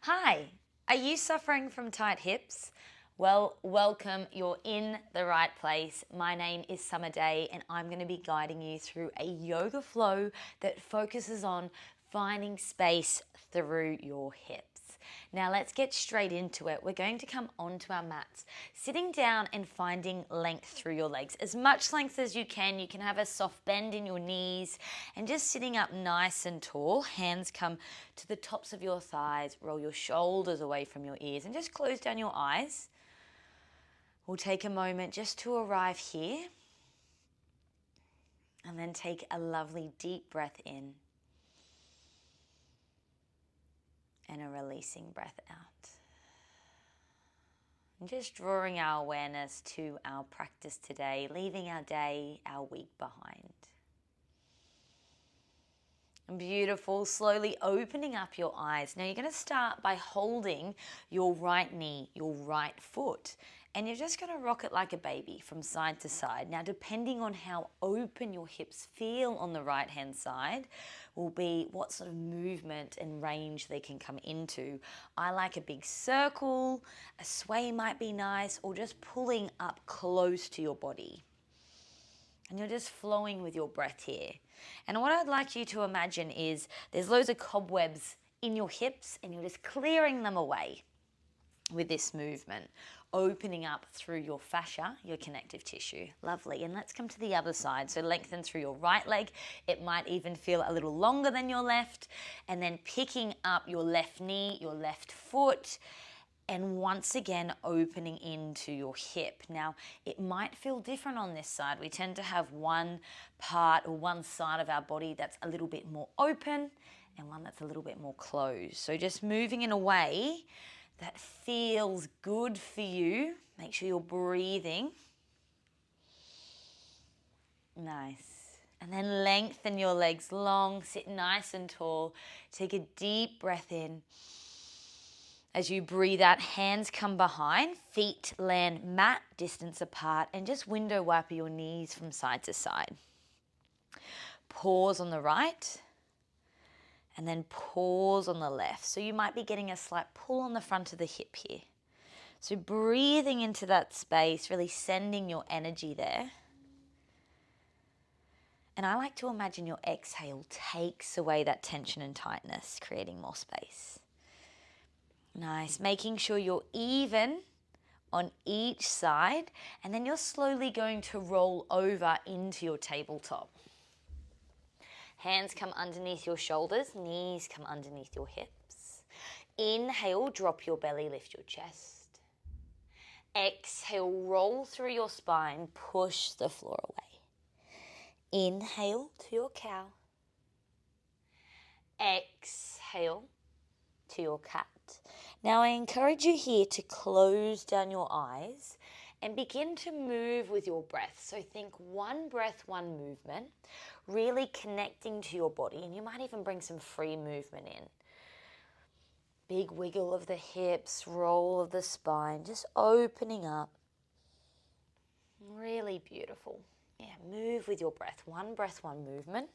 Hi, are you suffering from tight hips? Well, welcome. You're in the right place. My name is Summer and I'm going to be guiding you through a yoga flow that focuses on finding space through your hips. Now let's get straight into it. We're going to come onto our mats, sitting down and finding length through your legs. As much length as you can. You can have a soft bend in your knees and just sitting up nice and tall. Hands come to the tops of your thighs. Roll your shoulders away from your ears and just close down your eyes. We'll take a moment just to arrive here and then take a lovely deep breath in and a releasing breath out. And just drawing our awareness to our practice today, leaving our day, our week behind. And beautiful, slowly opening up your eyes. Now you're going to start by holding your right knee, your right foot, and you're just going to rock it like a baby from side to side. Now, depending on how open your hips feel on the right-hand side will be what sort of movement and range they can come into. I like a big circle, a sway might be nice, or just pulling up close to your body. And you're just flowing with your breath here. And what I'd like you to imagine is there's loads of cobwebs in your hips and you're just clearing them away with this movement, opening up through your fascia, your connective tissue. Lovely. And let's come to the other side. So lengthen through your right leg. It might even feel a little longer than your left. And then picking up your left knee, your left foot, and once again opening into your hip. Now, it might feel different on this side. We tend to have one part or one side of our body that's a little bit more open and one that's a little bit more closed. So just moving in a way that feels good for you. Make sure you're breathing. Nice. And then lengthen your legs long, sit nice and tall. Take a deep breath in. As you breathe out, hands come behind, feet land mat distance apart, and just window wipe your knees from side to side. Pause on the right, and then pause on the left. So you might be getting a slight pull on the front of the hip here. So breathing into that space, really sending your energy there. And I like to imagine your exhale takes away that tension and tightness, creating more space. Nice, making sure you're even on each side, and then you're slowly going to roll over into your tabletop. Hands come underneath your shoulders, knees come underneath your hips. Inhale, drop your belly, lift your chest. Exhale, roll through your spine, push the floor away. Inhale to your cow. Exhale to your cat. Now I encourage you here to close down your eyes and begin to move with your breath. So think one breath, one movement, really connecting to your body, and you might even bring some free movement in. Big wiggle of the hips, roll of the spine, just opening up. Really beautiful. Yeah, move with your breath, one movement.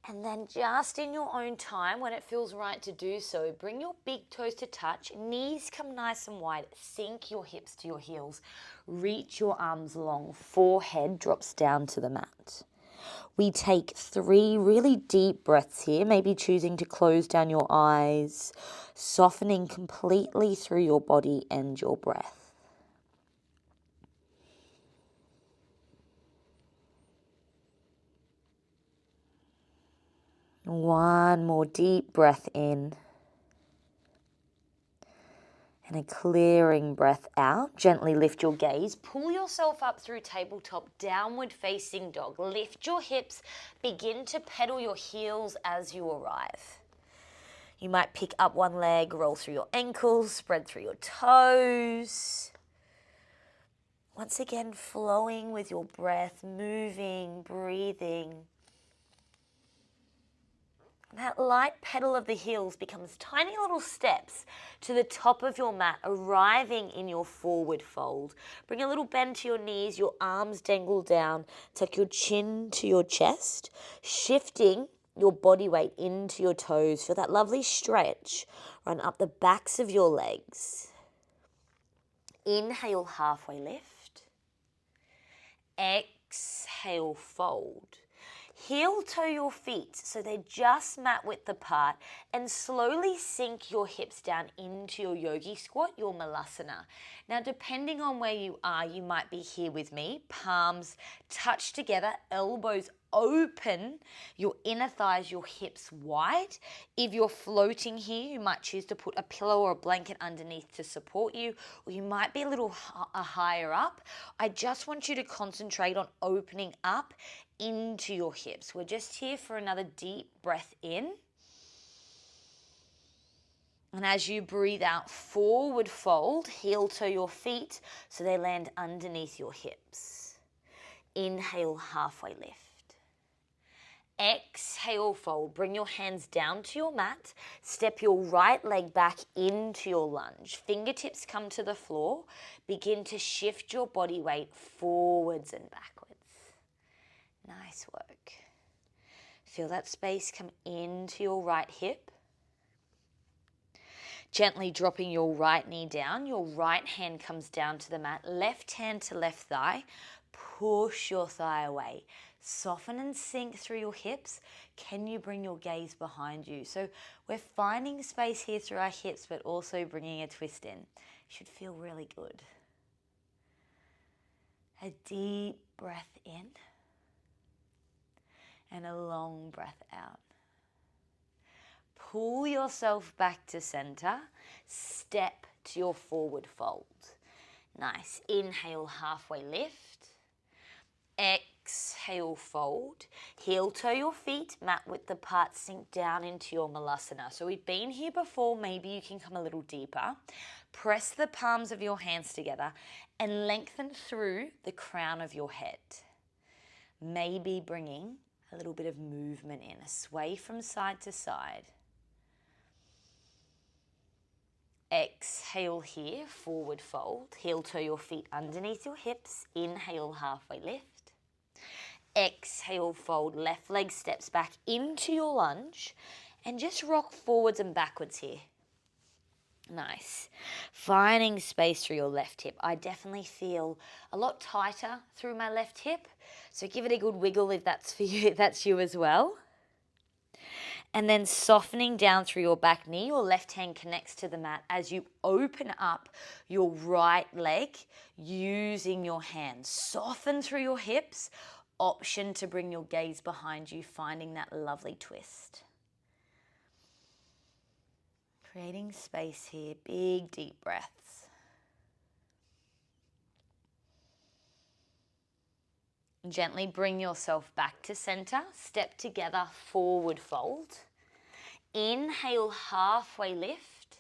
And then just in your own time, when it feels right to do so, bring your big toes to touch, knees come nice and wide, sink your hips to your heels, reach your arms long, forehead drops down to the mat. We take 3 really deep breaths here, maybe choosing to close down your eyes, softening completely through your body and your breath. One more deep breath in and a clearing breath out. Gently lift your gaze. Pull yourself up through tabletop, downward facing dog. Lift your hips. Begin to pedal your heels as you arrive. You might pick up one leg, roll through your ankles, spread through your toes. Once again, flowing with your breath, moving, breathing. That light pedal of the heels becomes tiny little steps to the top of your mat, arriving in your forward fold. Bring a little bend to your knees, your arms dangle down, tuck your chin to your chest, shifting your body weight into your toes. Feel that lovely stretch run up the backs of your legs. Inhale, halfway lift. Exhale, fold. Heel toe your feet so they're just mat width apart, and slowly sink your hips down into your yogi squat, your malasana. Now, depending on where you are, you might be here with me. Palms touch together, elbows open, your inner thighs, your hips wide. If you're floating here, you might choose to put a pillow or a blanket underneath to support you, or you might be a little higher up. I just want you to concentrate on opening up into your hips. We're just here for another deep breath in. And as you breathe out, forward fold, heel toe your feet so they land underneath your hips. Inhale, halfway lift. Exhale, fold. Bring your hands down to your mat. Step your right leg back into your lunge. Fingertips come to the floor. Begin to shift your body weight forwards and backwards. Nice work. Feel that space come into your right hip. Gently dropping your right knee down. Your right hand comes down to the mat. Left hand to left thigh. Push your thigh away. Soften and sink through your hips. Can you bring your gaze behind you? So we're finding space here through our hips, but also bringing a twist in. Should feel really good. A deep breath in and a long breath out. Pull yourself back to center. Step to your forward fold. Nice. Inhale, halfway lift. Exhale, fold. Heel toe your feet, mat width apart, sink down into your malasana. So we've been here before, maybe you can come a little deeper. Press the palms of your hands together and lengthen through the crown of your head. Maybe bringing a little bit of movement in, a sway from side to side. Exhale here, forward fold. Heel toe your feet underneath your hips. Inhale, halfway lift. Exhale, fold. Left leg steps back into your lunge and just rock forwards and backwards here. Nice. Finding space through your left hip. I definitely feel a lot tighter through my left hip. So give it a good wiggle if that's for you, if that's you as well. And then softening down through your back knee, your left hand connects to the mat as you open up your right leg using your hands. Soften through your hips. Option to bring your gaze behind you, finding that lovely twist. Creating space here, big deep breaths. Gently bring yourself back to center. Step together, forward fold. Inhale, halfway lift.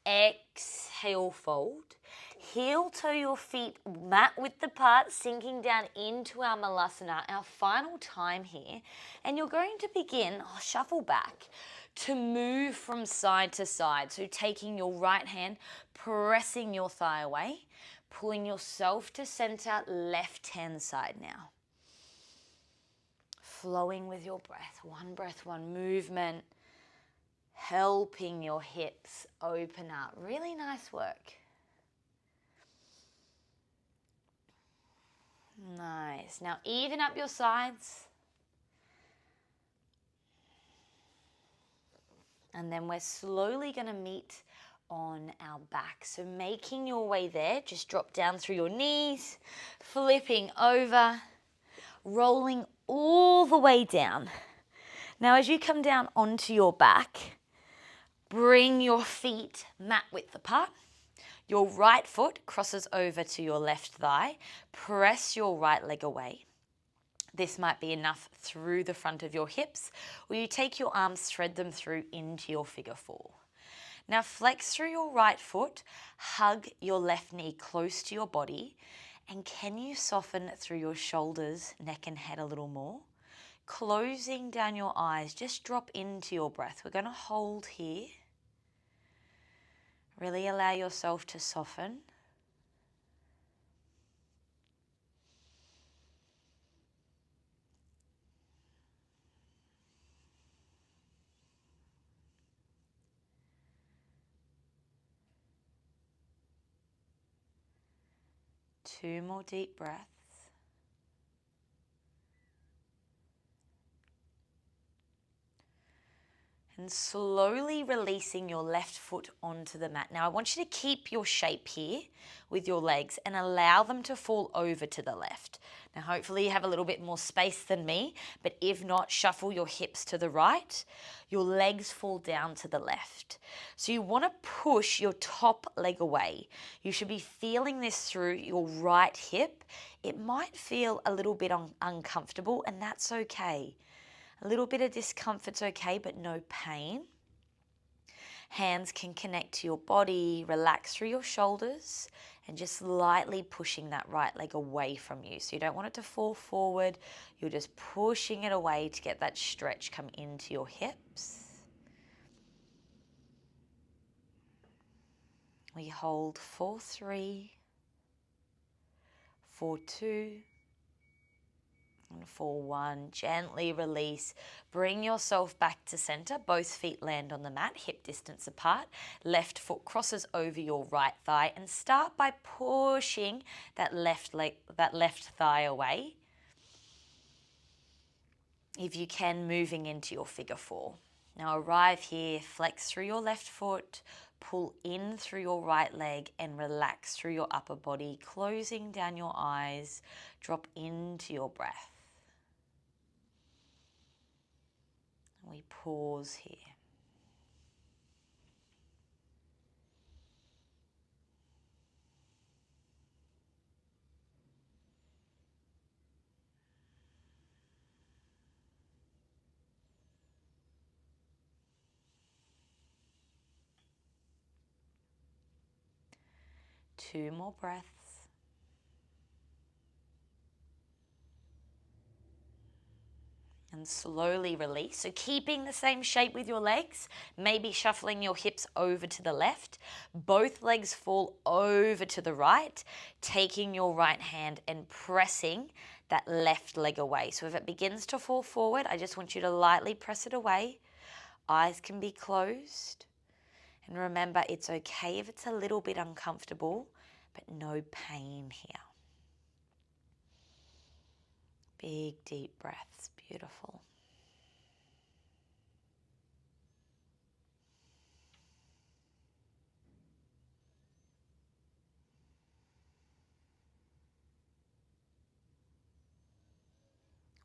Exhale, fold. Heel toe your feet mat width apart, sinking down into our malasana, our final time here. And you're going to begin, shuffle back, to move from side to side. So taking your right hand, pressing your thigh away, pulling yourself to center, left hand side now. Flowing with your breath, one movement, helping your hips open up. Really nice work. Nice. Now even up your sides. And then we're slowly going to meet on our back. So making your way there, just drop down through your knees, flipping over, rolling all the way down. Now as you come down onto your back, bring your feet mat width apart. Your right foot crosses over to your left thigh. Press your right leg away. This might be enough through the front of your hips, or you take your arms, thread them through into your figure four. Now flex through your right foot, hug your left knee close to your body, and can you soften through your shoulders, neck and head a little more? Closing down your eyes, just drop into your breath. We're going to hold here. Really allow yourself to soften. 2 more deep breaths. And slowly releasing your left foot onto the mat. Now I want you to keep your shape here with your legs and allow them to fall over to the left. Now hopefully you have a little bit more space than me, but if not, shuffle your hips to the right. Your legs fall down to the left. So you want to push your top leg away. You should be feeling this through your right hip. It might feel a little bit uncomfortable, and that's okay. A little bit of discomfort's okay, but no pain. Hands can connect to your body, relax through your shoulders, and just lightly pushing that right leg away from you. So you don't want it to fall forward. You're just pushing it away to get that stretch come into your hips. We hold for 3, for 2, and for 1, gently release. Bring yourself back to center. Both feet land on the mat, hip distance apart. Left foot crosses over your right thigh, and start by pushing that left thigh away. If you can, moving into your figure 4. Now arrive here, flex through your left foot, pull in through your right leg and relax through your upper body, closing down your eyes. Drop into your breath. We pause here. Two more breaths. And slowly release. So keeping the same shape with your legs, maybe shuffling your hips over to the left. Both legs fall over to the right, taking your right hand and pressing that left leg away. So if it begins to fall forward, I just want you to lightly press it away. Eyes can be closed. And remember, it's okay if it's a little bit uncomfortable, but no pain here. Big, deep breaths. Beautiful.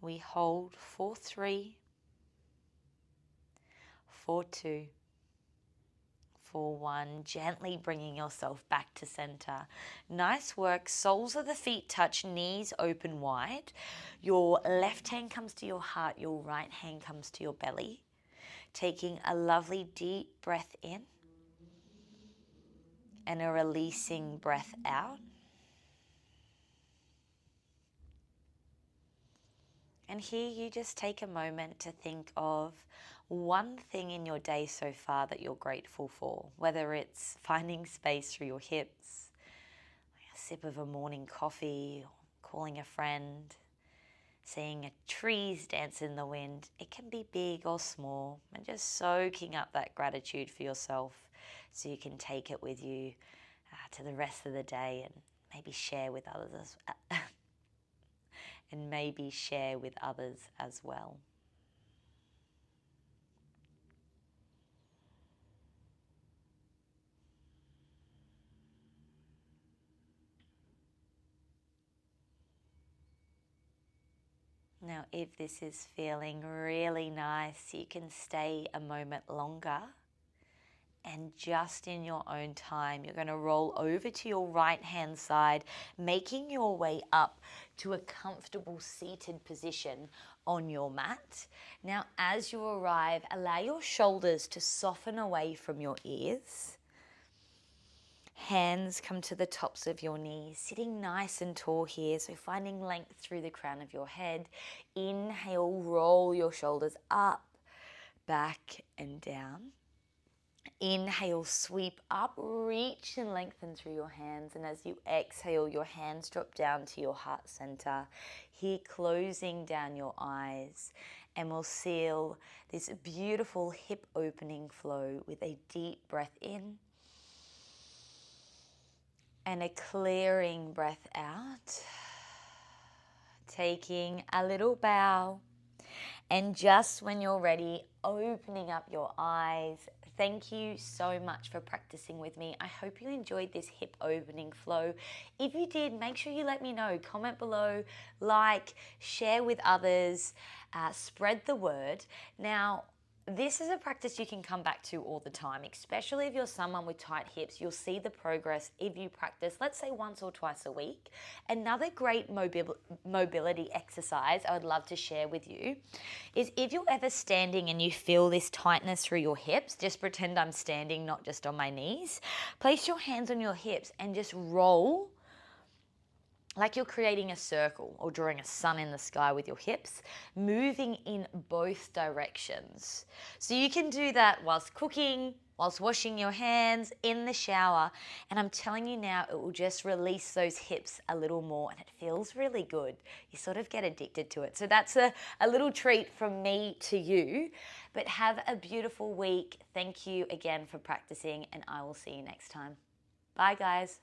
We hold for 3, for 2, for 1. Gently bringing yourself back to center. Nice work. Soles of the feet touch, knees open wide. Your left hand comes to your heart, your right hand comes to your belly. Taking a lovely deep breath in and a releasing breath out. And here you just take a moment to think of one thing in your day so far that you're grateful for, whether it's finding space through your hips, a sip of a morning coffee, or calling a friend, seeing trees dance in the wind. It can be big or small, and just soaking up that gratitude for yourself so you can take it with you to the rest of the day and maybe share with others as well. Now, if this is feeling really nice, you can stay a moment longer. And just in your own time, you're going to roll over to your right hand side, making your way up to a comfortable seated position on your mat. Now, as you arrive, allow your shoulders to soften away from your ears. Hands come to the tops of your knees, sitting nice and tall here, so finding length through the crown of your head. Inhale, roll your shoulders up, back and down. Inhale, sweep up, reach and lengthen through your hands. And as you exhale, your hands drop down to your heart center. Here, closing down your eyes. And we'll seal this beautiful hip opening flow with a deep breath in And a clearing breath out. Taking a little bow. And just when you're ready, opening up your eyes. Thank you so much for practicing with me. I hope you enjoyed this hip opening flow. If you did, make sure you let me know. Comment below, like, share with others, spread the word. Now, this is a practice you can come back to all the time, especially if you're someone with tight hips. You'll see the progress if you practice, let's say once or twice a week. Another great mobility exercise I would love to share with you is if you're ever standing and you feel this tightness through your hips, just pretend I'm standing, not just on my knees. Place your hands on your hips and just roll like you're creating a circle or drawing a sun in the sky with your hips, moving in both directions. So you can do that whilst cooking, whilst washing your hands, in the shower. And I'm telling you now, it will just release those hips a little more and it feels really good. You sort of get addicted to it. So that's a little treat from me to you. But have a beautiful week. Thank you again for practicing and I will see you next time. Bye guys.